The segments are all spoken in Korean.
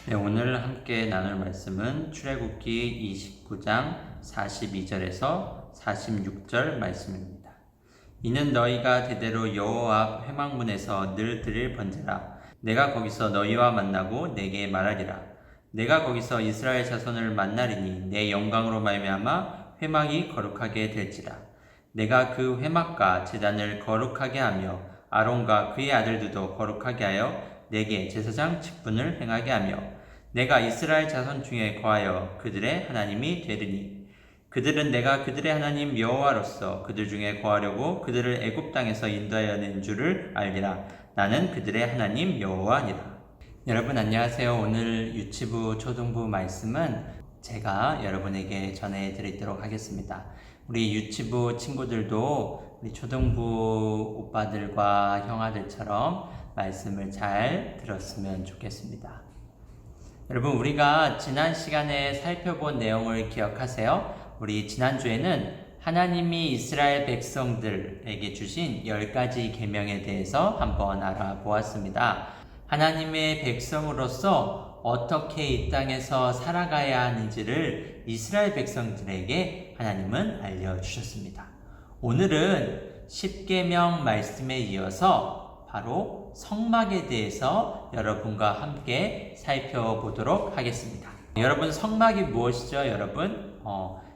네, 오늘 함께 나눌 말씀은 출애굽기 29장 42절에서 46절 말씀입니다. 이는 너희가 대대로 여호와 앞 회막문에서 늘 드릴 번제라. 내가 거기서 너희와 만나고 내게 말하리라. 내가 거기서 이스라엘 자손을 만나리니 내 영광으로 말미암아 회막이 거룩하게 될지라. 내가 그 회막과 제단을 거룩하게 하며 아론과 그의 아들들도 거룩하게 하여 내게 제사장 직분을 행하게 하며 내가 이스라엘 자손 중에 거하여 그들의 하나님이 되리니 그들은 내가 그들의 하나님 여호와로서 그들 중에 거하려고 그들을 애굽 땅에서 인도하여 낸 줄을 알리라. 나는 그들의 하나님 여호와니라. 여러분 안녕하세요. 오늘 유치부 초등부 말씀은 제가 여러분에게 전해드리도록 하겠습니다. 우리 유치부 친구들도 우리 초등부 오빠들과 형아들처럼 말씀을 잘 들었으면 좋겠습니다. 여러분, 우리가 지난 시간에 살펴본 내용을 기억하세요? 우리 지난주에는 하나님이 이스라엘 백성들에게 주신 10가지 계명에 대해서 한번 알아보았습니다. 하나님의 백성으로서 어떻게 이 땅에서 살아가야 하는지를 이스라엘 백성들에게 하나님은 알려주셨습니다. 오늘은 10계명 말씀에 이어서 바로 성막에 대해서 여러분과 함께 살펴보도록 하겠습니다. 여러분, 성막이 무엇이죠? 여러분,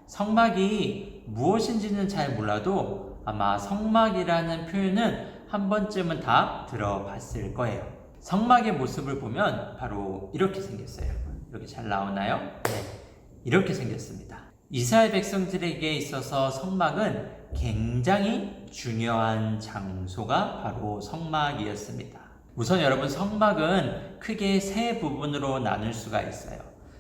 성막이 무엇인지는 잘 몰라도 아마 성막이라는 표현은 한 번쯤은 다 들어봤을 거예요. 성막의 모습을 보면 바로 이렇게 생겼어요. 이렇게 잘 나오나요? 네, 이렇게 생겼습니다. 이스라엘 백성들에게 있어서 성막은 굉장히 중요한 장소가 바로 성막이었습니다. 우선 여러분, 성막은 크게 세 부분으로 나눌 수가 있어요.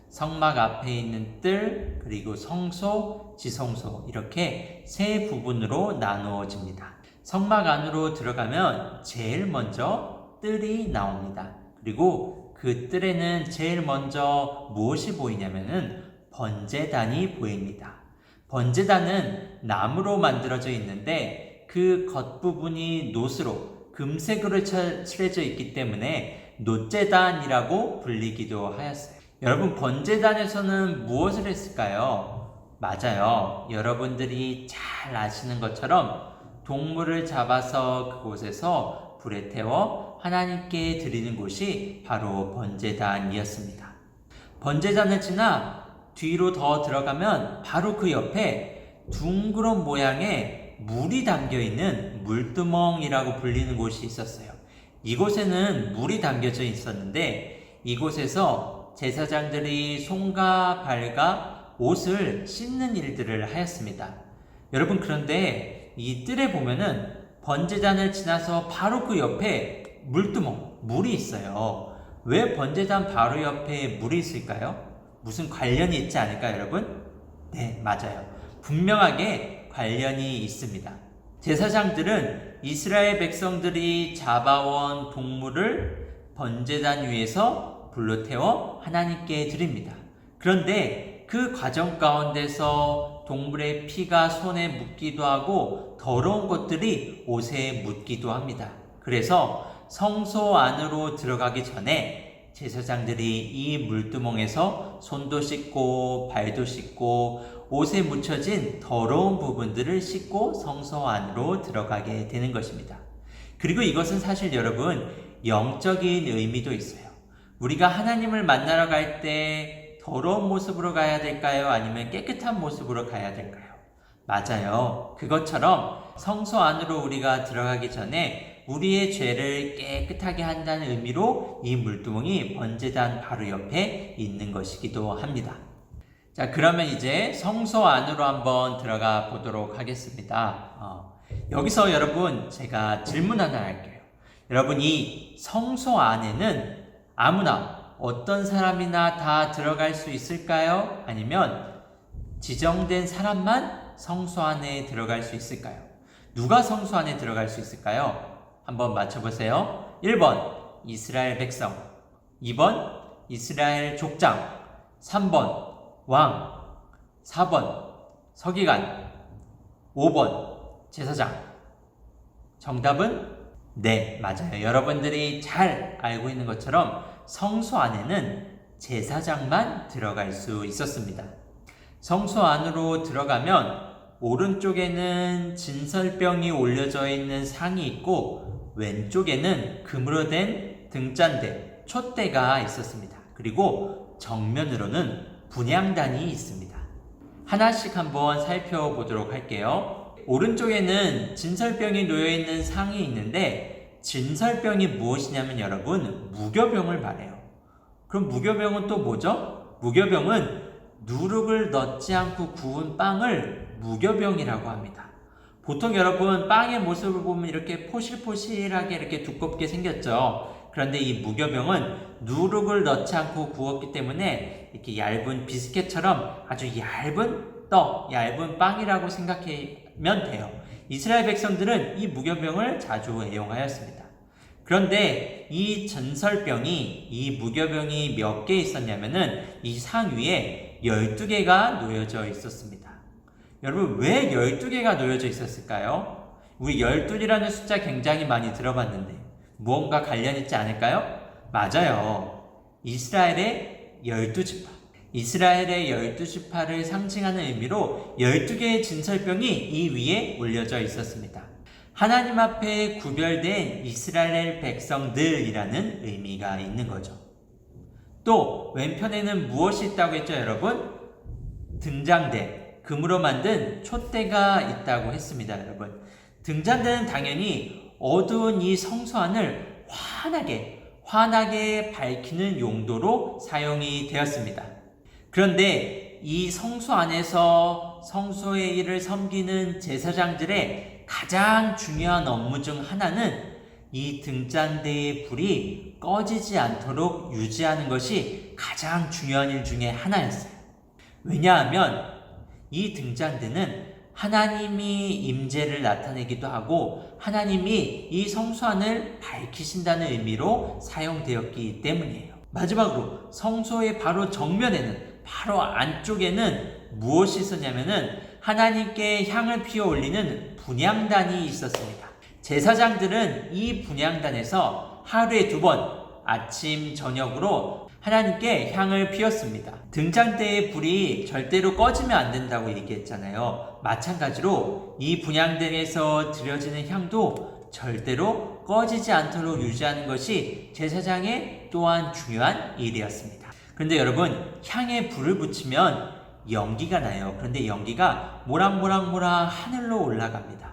성막 앞에 있는 뜰, 그리고 성소, 지성소, 이렇게 세 부분으로 나누어집니다. 성막 안으로 들어가면 제일 먼저 뜰이 나옵니다. 그리고 그 뜰에는 제일 먼저 무엇이 보이냐면은 번제단이 보입니다. 번제단은 나무로 만들어져 있는데 그 겉부분이 놋으로 금색으로 칠해져 있기 때문에 놋제단이라고 불리기도 하였어요. 여러분, 번제단에서는 무엇을 했을까요? 맞아요. 여러분들이 잘 아시는 것처럼 동물을 잡아서 그곳에서 불에 태워 하나님께 드리는 곳이 바로 번제단이었습니다. 번제단을 지나 뒤로 더 들어가면 바로 그 옆에 둥그런 모양의 물이 담겨있는 물두멍이라고 불리는 곳이 있었어요. 이곳에는 물이 담겨져 있었는데 이곳에서 제사장들이 손과 발과 옷을 씻는 일들을 하였습니다. 여러분, 그런데 이 뜰에 보면은 번제단을 지나서 바로 그 옆에 물두멍, 물이 있어요. 왜 번제단 바로 옆에 물이 있을까요? 무슨 관련이 있지 않을까요, 여러분? 네, 맞아요. 분명하게 관련이 있습니다. 제사장들은 이스라엘 백성들이 잡아온 동물을 번제단 위에서 불로 태워 하나님께 드립니다. 그런데 그 과정 가운데서 동물의 피가 손에 묻기도 하고 더러운 것들이 옷에 묻기도 합니다. 그래서 성소 안으로 들어가기 전에 제사장들이 이 물두멍에서 손도 씻고 발도 씻고 옷에 묻혀진 더러운 부분들을 씻고 성소 안으로 들어가게 되는 것입니다. 그리고 이것은 사실 여러분, 영적인 의미도 있어요. 우리가 하나님을 만나러 갈 때 더러운 모습으로 가야 될까요? 아니면 깨끗한 모습으로 가야 될까요? 맞아요. 그것처럼 성소 안으로 우리가 들어가기 전에 우리의 죄를 깨끗하게 한다는 의미로 이 물두멍이 번제단 바로 옆에 있는 것이기도 합니다. 자, 그러면 이제 성소 안으로 한번 들어가 보도록 하겠습니다. 여기서 여러분, 제가 질문 하나 할게요. 여러분, 이 성소 안에는 아무나 어떤 사람이나 다 들어갈 수 있을까요? 아니면 지정된 사람만 성소 안에 들어갈 수 있을까요? 누가 성소 안에 들어갈 수 있을까요? 한번 맞춰보세요. 1번 이스라엘 백성, 2번 이스라엘 족장, 3번 왕, 4번 서기관, 5번 제사장. 정답은 네, 맞아요. 여러분들이 잘 알고 있는 것처럼 성소 안에는 제사장만 들어갈 수 있었습니다. 성소 안으로 들어가면 오른쪽에는 진설병이 올려져 있는 상이 있고 왼쪽에는 금으로 된 등잔대, 촛대가 있었습니다. 그리고 정면으로는 분향단이 있습니다. 하나씩 한번 살펴보도록 할게요. 오른쪽에는 진설병이 놓여있는 상이 있는데 진설병이 무엇이냐면 여러분 무교병을 말해요. 그럼 무교병은 또 뭐죠? 무교병은 누룩을 넣지 않고 구운 빵을 무교병이라고 합니다. 보통 여러분 빵의 모습을 보면 이렇게 포실포실하게 이렇게 두껍게 생겼죠. 그런데 이 무교병은 누룩을 넣지 않고 구웠기 때문에 이렇게 얇은 비스켓처럼 아주 얇은 떡, 얇은 빵이라고 생각하면 돼요. 이스라엘 백성들은 이 무교병을 자주 애용하였습니다. 그런데 이 전설병이, 이 무교병이 몇 개 있었냐면은 이 상 위에 12개가 놓여져 있었습니다. 여러분, 왜 12개가 놓여져 있었을까요? 우리 12이라는 숫자 굉장히 많이 들어봤는데 무언가 관련 있지 않을까요? 맞아요. 이스라엘의 12지파. 이스라엘의 12지파를 상징하는 의미로 12개의 진설병이 이 위에 올려져 있었습니다. 하나님 앞에 구별된 이스라엘 백성들이라는 의미가 있는 거죠. 또 왼편에는 무엇이 있다고 했죠, 여러분? 등잔대, 금으로 만든 촛대가 있다고 했습니다, 여러분. 등잔대는 당연히 어두운 이 성소 안을 환하게 밝히는 용도로 사용이 되었습니다. 그런데 이 성소 안에서 성소의 일을 섬기는 제사장들의 가장 중요한 업무 중 하나는 이 등잔대의 불이 꺼지지 않도록 유지하는 것이 가장 중요한 일 중에 하나였어요. 왜냐하면 이 등잔대는 하나님이 임재를 나타내기도 하고 하나님이 이 성소 안을 밝히신다는 의미로 사용되었기 때문이에요. 마지막으로 성소의 바로 정면에는, 바로 안쪽에는 무엇이 있었냐면은 하나님께 향을 피워 올리는 분향단이 있었습니다. 제사장들은 이 분향단에서 하루에 2번 아침 저녁으로 하나님께 향을 피웠습니다. 등잔대의 불이 절대로 꺼지면 안 된다고 얘기했잖아요. 마찬가지로 이 분향단에서 드려지는 향도 절대로 꺼지지 않도록 유지하는 것이 제사장의 또한 중요한 일이었습니다. 그런데 여러분, 향에 불을 붙이면 연기가 나요. 그런데 연기가 모락모락 하늘로 올라갑니다.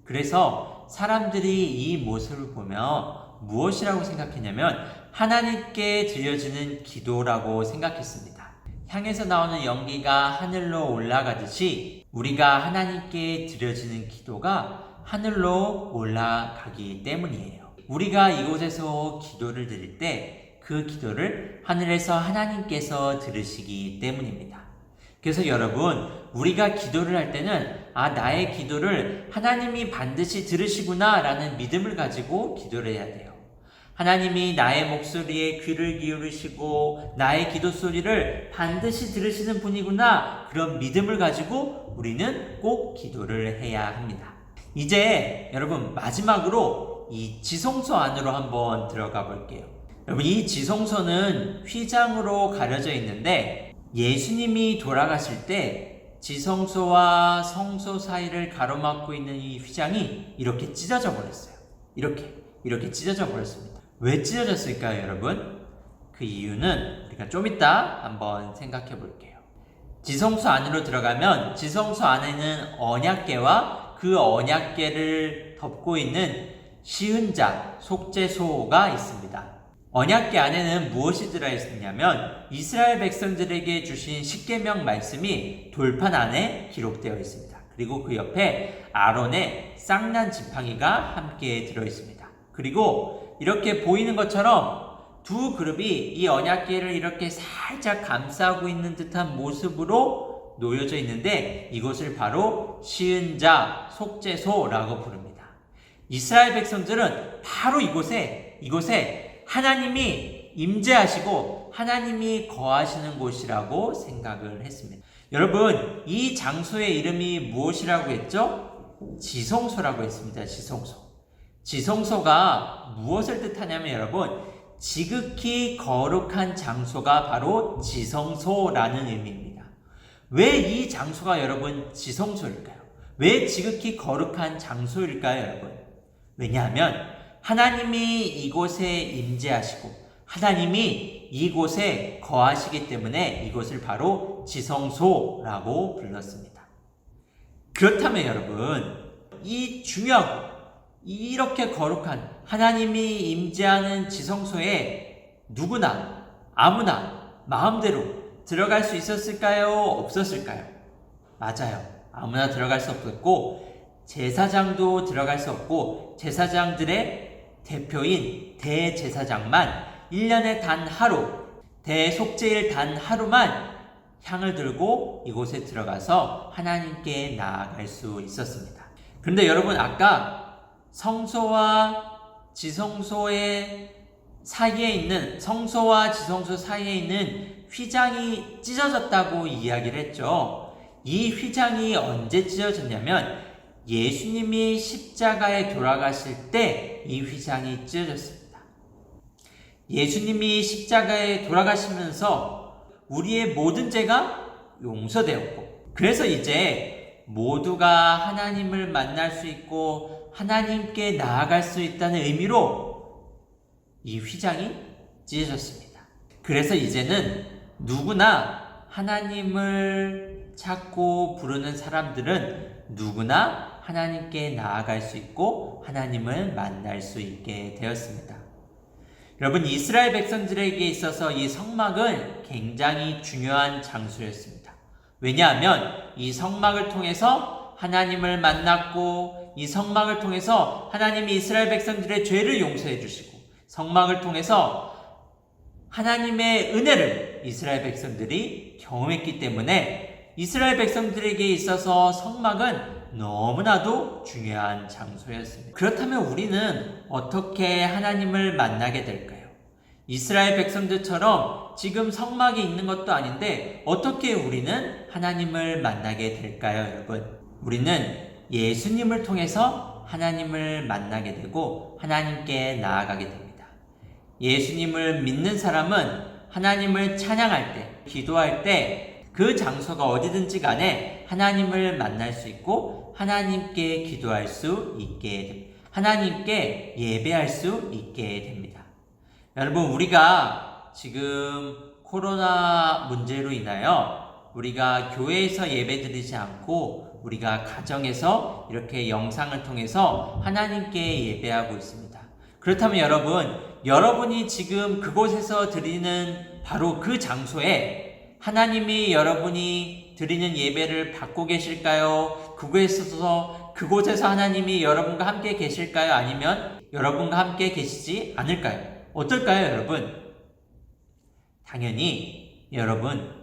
그래서 사람들이 이 모습을 보며 무엇이라고 생각했냐면 하나님께 드려지는 기도라고 생각했습니다. 향에서 나오는 연기가 하늘로 올라가듯이 우리가 하나님께 드려지는 기도가 하늘로 올라가기 때문이에요. 우리가 이곳에서 기도를 드릴 때 그 기도를 하늘에서 하나님께서 들으시기 때문입니다. 그래서 여러분, 우리가 기도를 할 때는 나의 기도를 하나님이 반드시 들으시구나 라는 믿음을 가지고 기도를 해야 돼요. 하나님이 나의 목소리에 귀를 기울이시고 나의 기도 소리를 반드시 들으시는 분이구나, 그런 믿음을 가지고 우리는 꼭 기도를 해야 합니다. 이제 여러분, 마지막으로 이 지성소 안으로 한번 들어가 볼게요. 여러분, 이 지성소는 휘장으로 가려져 있는데 예수님이 돌아가실 때 지성소와 성소 사이를 가로막고 있는 이 휘장이 이렇게 찢어져 버렸어요. 이렇게 찢어져 버렸습니다. 왜 찢어졌을까요, 여러분? 그 이유는 우리가 좀 이따 한번 생각해 볼게요. 지성소 안으로 들어가면 지성소 안에는 언약궤와 그 언약궤를 덮고 있는 시은자, 속죄소가 있습니다. 언약궤 안에는 무엇이 들어있느냐면 이스라엘 백성들에게 주신 십계명 말씀이 돌판 안에 기록되어 있습니다. 그리고 그 옆에 아론의 쌍난 지팡이가 함께 들어있습니다. 그리고 이렇게 보이는 것처럼 두 그룹이 이 언약궤를 이렇게 살짝 감싸고 있는 듯한 모습으로 놓여져 있는데 이곳을 바로 시은자, 속죄소라고 부릅니다. 이스라엘 백성들은 바로 이곳에 하나님이 임재하시고 하나님이 거하시는 곳이라고 생각을 했습니다. 여러분, 이 장소의 이름이 무엇이라고 했죠? 지성소라고 했습니다. 지성소가 무엇을 뜻하냐면 여러분, 지극히 거룩한 장소가 바로 지성소라는 의미입니다. 왜 이 장소가 여러분 지성소일까요? 왜 지극히 거룩한 장소일까요, 여러분? 왜냐하면 하나님이 이곳에 임재하시고 하나님이 이곳에 거하시기 때문에 이곳을 바로 지성소라고 불렀습니다. 그렇다면 여러분, 이 중요하고 이렇게 거룩한 하나님이 임재하는 지성소에 누구나 아무나 마음대로 들어갈 수 있었을까요? 없었을까요? 맞아요. 아무나 들어갈 수 없었고 제사장도 들어갈 수 없고 제사장들의 대표인 대제사장만 1년에 단 하루, 대속죄일 단 하루만 향을 들고 이곳에 들어가서 하나님께 나아갈 수 있었습니다. 그런데 여러분, 아까 성소와 지성소의 사이에 있는, 성소와 지성소 사이에 있는 휘장이 찢어졌다고 이야기를 했죠. 이 휘장이 언제 찢어졌냐면 예수님이 십자가에 돌아가실 때 이 휘장이 찢어졌습니다. 예수님이 십자가에 돌아가시면서 우리의 모든 죄가 용서되었고, 그래서 이제 모두가 하나님을 만날 수 있고 하나님께 나아갈 수 있다는 의미로 이 휘장이 찢어졌습니다. 그래서 이제는 누구나 하나님을 찾고 부르는 사람들은 누구나 하나님께 나아갈 수 있고 하나님을 만날 수 있게 되었습니다. 여러분, 이스라엘 백성들에게 있어서 이 성막은 굉장히 중요한 장소였습니다. 왜냐하면 이 성막을 통해서 하나님을 만났고, 이 성막을 통해서 하나님이 이스라엘 백성들의 죄를 용서해 주시고, 성막을 통해서 하나님의 은혜를 이스라엘 백성들이 경험했기 때문에 이스라엘 백성들에게 있어서 성막은 너무나도 중요한 장소였습니다. 그렇다면 우리는 어떻게 하나님을 만나게 될까요? 이스라엘 백성들처럼 지금 성막이 있는 것도 아닌데 어떻게 우리는 하나님을 만나게 될까요, 여러분? 우리는 예수님을 통해서 하나님을 만나게 되고 하나님께 나아가게 됩니다. 예수님을 믿는 사람은 하나님을 찬양할 때, 기도할 때 그 장소가 어디든지 간에 하나님을 만날 수 있고 하나님께 기도할 수 있게 됩니다. 하나님께 예배할 수 있게 됩니다. 여러분, 우리가 지금 코로나 문제로 인하여 우리가 교회에서 예배드리지 않고 우리가 가정에서 이렇게 영상을 통해서 하나님께 예배하고 있습니다. 그렇다면 여러분이 지금 그곳에서 드리는 바로 그 장소에 하나님이 여러분이 드리는 예배를 받고 계실까요? 그곳에서 하나님이 여러분과 함께 계실까요? 아니면 여러분과 함께 계시지 않을까요? 어떨까요, 여러분? 당연히 여러분,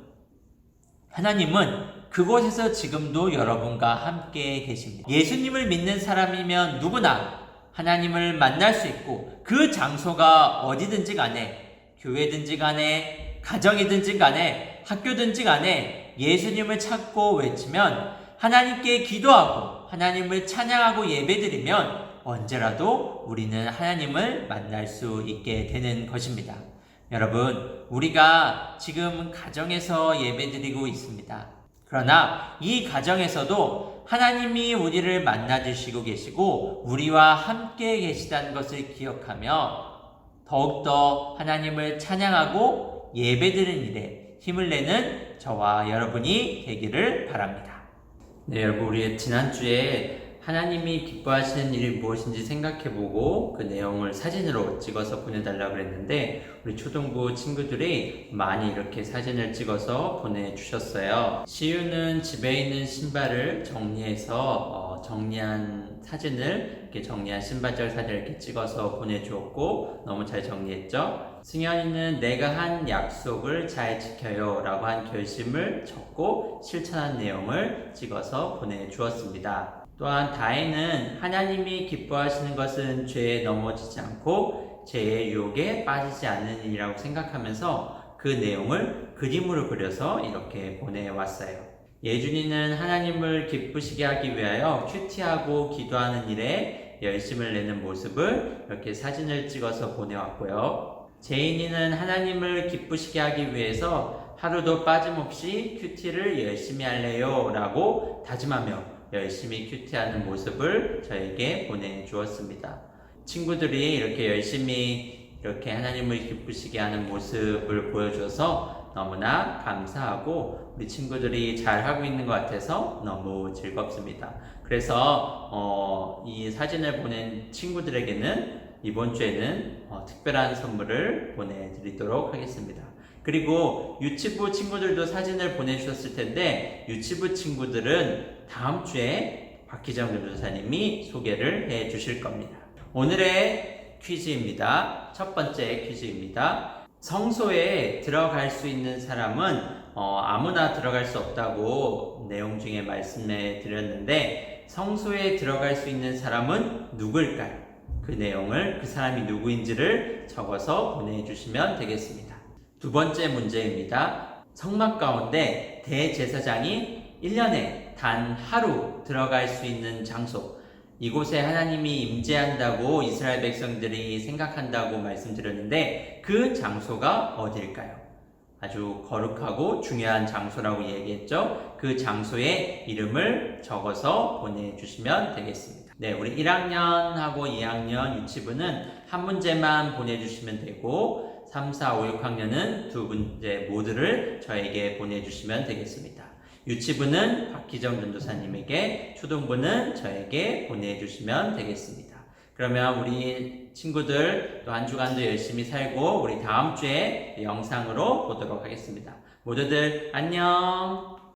하나님은 그곳에서 지금도 여러분과 함께 계십니다. 예수님을 믿는 사람이면 누구나 하나님을 만날 수 있고, 그 장소가 어디든지 간에, 교회든지 간에, 가정이든지 간에, 학교든지 간에 예수님을 찾고 외치면, 하나님께 기도하고 하나님을 찬양하고 예배드리면 언제라도 우리는 하나님을 만날 수 있게 되는 것입니다. 여러분, 우리가 지금 가정에서 예배드리고 있습니다. 그러나 이 가정에서도 하나님이 우리를 만나 주시고 계시고 우리와 함께 계시다는 것을 기억하며 더욱더 하나님을 찬양하고 예배드리는 일에 힘을 내는 저와 여러분이 되기를 바랍니다. 네, 여러분, 우리 지난주에 하나님이 기뻐하시는 일이 무엇인지 생각해보고 그 내용을 사진으로 찍어서 보내달라고 그랬는데 우리 초등부 친구들이 많이 이렇게 사진을 찍어서 보내주셨어요. 시우는 집에 있는 신발을 정리해서 정리한 사진을, 이렇게 정리한 신발절 사진을 이렇게 찍어서 보내주었고 너무 잘 정리했죠. 승현이는 내가 한 약속을 잘 지켜요 라고 한 결심을 적고 실천한 내용을 찍어서 보내주었습니다. 또한 다혜는 하나님이 기뻐하시는 것은 죄에 넘어지지 않고 죄의 유혹에 빠지지 않는 일이라고 생각하면서 그 내용을 그림으로 그려서 이렇게 보내왔어요. 예준이는 하나님을 기쁘시게 하기 위하여 큐티하고 기도하는 일에 열심을 내는 모습을 이렇게 사진을 찍어서 보내왔고요. 제인이는 하나님을 기쁘시게 하기 위해서 하루도 빠짐없이 큐티를 열심히 할래요 라고 다짐하며 열심히 큐티하는 모습을 저에게 보내주었습니다. 친구들이 이렇게 열심히 이렇게 하나님을 기쁘시게 하는 모습을 보여줘서 너무나 감사하고 우리 친구들이 잘하고 있는 것 같아서 너무 즐겁습니다. 그래서 이 사진을 보낸 친구들에게는 이번 주에는 특별한 선물을 보내드리도록 하겠습니다. 그리고 유치부 친구들도 사진을 보내주셨을 텐데 유치부 친구들은 다음 주에 박희정 전도사님이 소개를 해 주실 겁니다. 오늘의 퀴즈입니다. 첫 번째 퀴즈입니다. 성소에 들어갈 수 있는 사람은 아무나 들어갈 수 없다고 내용 중에 말씀해 드렸는데 성소에 들어갈 수 있는 사람은 누굴까요? 그 내용을 그 사람이 누구인지를 적어서 보내주시면 되겠습니다. 두 번째 문제입니다. 성막 가운데 대제사장이 1년에 단 하루 들어갈 수 있는 장소, 이곳에 하나님이 임재한다고 이스라엘 백성들이 생각한다고 말씀드렸는데 그 장소가 어디일까요? 아주 거룩하고 중요한 장소라고 얘기했죠. 그 장소의 이름을 적어서 보내주시면 되겠습니다. 네, 우리 1학년하고 2학년 유치부는 한 문제만 보내주시면 되고 3, 4, 5, 6학년은 두 문제 모두를 저에게 보내주시면 되겠습니다. 유치부는 박희정 전도사님에게, 초등부는 저에게 보내주시면 되겠습니다. 그러면 우리 친구들 또 한 주간도 열심히 살고 우리 다음 주에 영상으로 보도록 하겠습니다. 모두들 안녕!